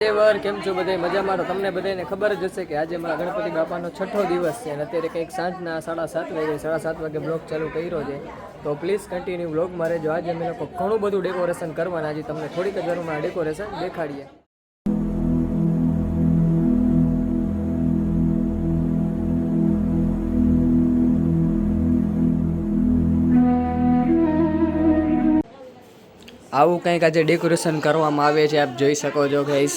કેમ છો બધા મજામાં? તો તમને બધાને ખબર જ હશે કે આજે મારા ગણપતિ બાપાનો 6થો દિવસ છે અને અત્યારે કંઈક સાંજના 7:30 વાગે બ્લોગ ચાલુ કર્યો છે. તો પ્લીઝ કન્ટિન્યુ બ્લોગમાં રહેજો. આજે અમે લોકો ઘણું બધું ડેકોરેશન કરવાના છે. તમને થોડીક જ વારમાં ડેકોરેશન દેખાડીએ. આવું કંઈક આજે ડેકોરેશન કરવામાં આવે છે, આપ જોઈ શકો છો ગાઈસ.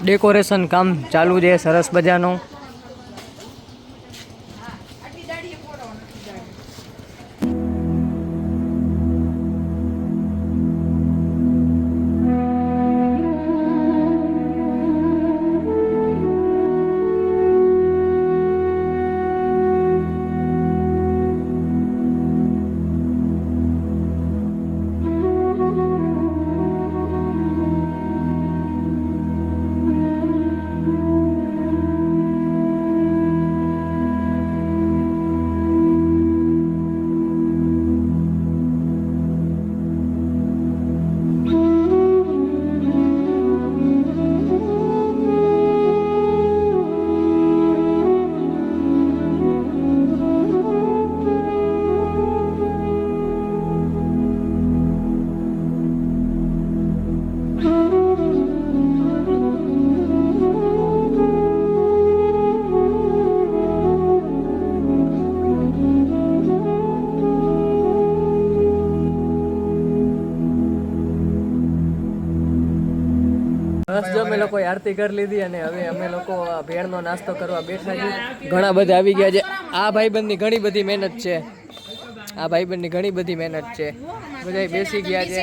ડેકોરેશન કામ ચાલુ છે સરસ મજાનું. જો અમે લોકો આરતી કરી લીધી અને હવે અમે લોકો ભેળનો નાસ્તો કરવા બેઠા છીએ. ઘણા બધા આવી ગયા છે. આ ભાઈબંધની ઘણી બધી મહેનત છે. બધા બેસી ગયા છે.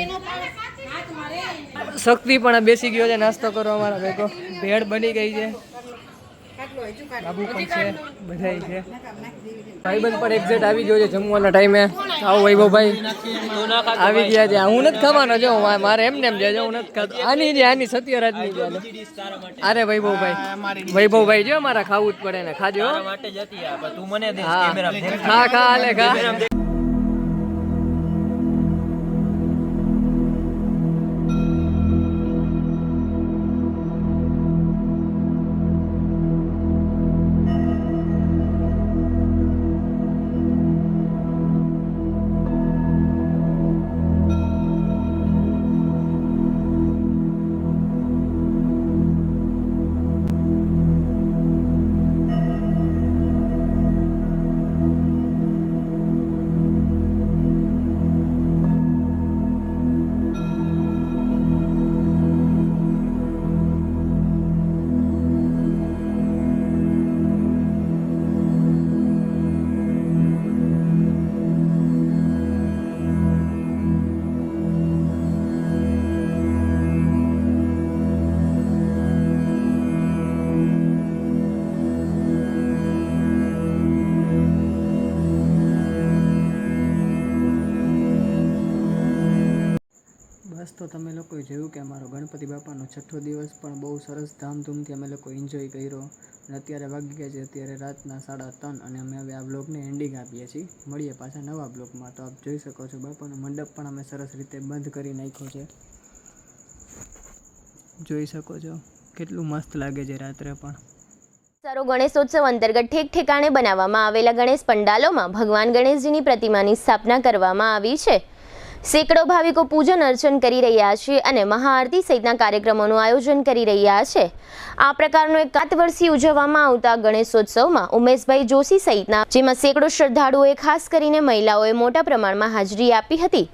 શક્તિ પણ બેસી ગયો છે નાસ્તો કરવા અમારા ભેગો. ભેળ બની ગઈ છે. બાબુ પણ છે, બધા છે. ભાઈબંધ પણ એક્ઝેક્ટ આવી ગયો છે જમવાના ટાઈમે. આવો વૈભવભાઈ આવી ગયા છે. હું નથી ખાવાનો, જો મારે એમને એમ જાય, હું નથી ખાતો. આની સત્યરાજની છે. અરે વૈભવભાઈ જો મારા ખાવું જ પડે ને, ખાજો. ખા હાલે ખા. તો તમે લોકોએ જોયું કે અમારો ગણપતિ બાપાનો 6થો દિવસ પણ બહુ સરસ ધામધૂમથી અમે લોકો એન્જોય કર્યો. અને અત્યારે વાગી ગયા છે અત્યારે રાતના 3:30 અને અમે હવે આ બ્લોગને એન્ડિંગ આપીએ છીએ. મળીએ પાછા નવા બ્લોગમાં. તો આપ જોઈ શકો છો બાપાનો મંડપ પણ અમે સરસ રીતે બંધ કરી નાખ્યો છે. જોઈ શકો છો કેટલું મસ્ત લાગે છે રાત્રે પણ. સરો ગણેશોત્સવ અંતર્ગત ઠેક ઠેકાણે બનાવવામાં આવેલા ગણેશ પંડાલોમાં ભગવાન ગણેશજીની પ્રતિમાની સ્થાપના કરવામાં આવી છે. સેંકડો ભાવિકો પૂજન અર્ચન કરી રહ્યા છે અને મહાઆરતી સહિતના કાર્યક્રમોનું આયોજન કરી રહ્યા છે. આ પ્રકારનો 7 વર્ષથી ઉજવવામાં આવતા ગણેશોત્સવમાં ઉમેશભાઈ જોશી સહિતના જેમાં સેંકડો શ્રદ્ધાળુઓએ ખાસ કરીને મહિલાઓએ મોટા પ્રમાણમાં હાજરી આપી હતી.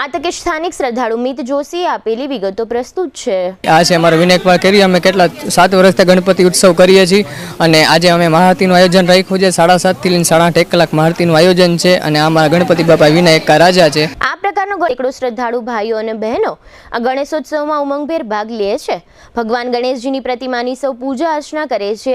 આ તકે સ્થાનિક શ્રદ્ધાળુ મિત જોશીએ આપેલી વિગતો પ્રસ્તુત છે. આ છે અમારા વિનાયકભાઈ કેરી. અમે કેટલા 7 વર્ષથી ગણપતિ ઉત્સવ કરીએ છીએ અને આજે અમે મહાઆરતીનું આયોજન રાખ્યું છે. 7:30 થી લઈને 8:30 1 કલાક મહાઆરતીનું આયોજન છે અને આ અમારા ગણપતિ બાપા વિનાયક રાજા છે. આ પ્રકારનો સેંકડો શ્રદ્ધાળુ ભાઈઓ અને બહેનો આ ગણેશોત્સવમાં ઉમંગભેર ભાગ લે છે. ભગવાન ગણેશજીની પ્રતિમાની સૌ પૂજા અર્ચના કરે છે.